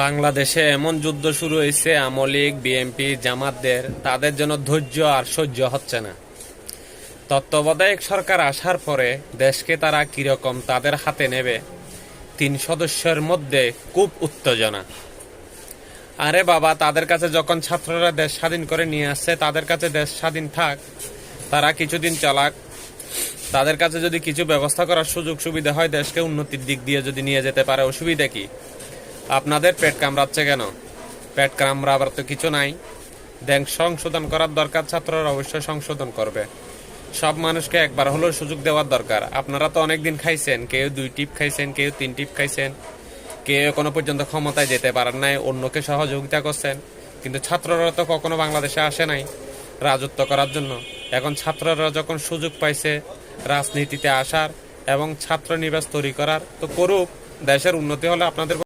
বাংলাদেশে এমন যুদ্ধ শুরু হয়েছে, আওয়ামী লীগ, বিএনপি, জামাতদের, তাদের জন্য ধৈর্য আর সহ্য হচ্ছে না। তত্ত্বাবধায়ক সরকার আসার পরে দেশকে তারা কিরকম তাদের হাতে নেবে, 3 সদস্যের মধ্যে খুব উত্তেজনা। আরে বাবা, তাদের কাছে যখন ছাত্ররা দেশ স্বাধীন করে নিয়ে আসছে, তাদের কাছে দেশ স্বাধীন থাক, তারা কিছুদিন চালাক। তাদের কাছে যদি কিছু ব্যবস্থা করার সুযোগ সুবিধা হয়, দেশকে উন্নতির দিক দিয়ে যদি নিয়ে যেতে পারে, অসুবিধা কি? আপনাদের পেট কামড়াচ্ছে কেন? পেট কামড়াবার তো কিছু নাই। দেশ সংশোধন করার দরকার, ছাত্ররা অবশ্যই সংশোধন করবে। সব মানুষকে একবার হলেও সুযোগ দেওয়ার দরকার। আপনারা তো অনেকদিন খাইছেন, কেউ 2 টিপ খাইছেন, কেউ 3 টিপ খাইছেন, কেউ এখনো পর্যন্ত ক্ষমতায় যেতে পারেন নাই, অন্যকে সহযোগিতা করছেন। কিন্তু ছাত্ররা তো কখনো বাংলাদেশে আসে নাই রাজত্ব করার জন্য। এখন ছাত্ররা যখন সুযোগ পাইছে রাজনীতিতে আসার এবং ছাত্র নিবাস তৈরি করার, তো করুক। দেশের উন্নতি হলে আপনাদের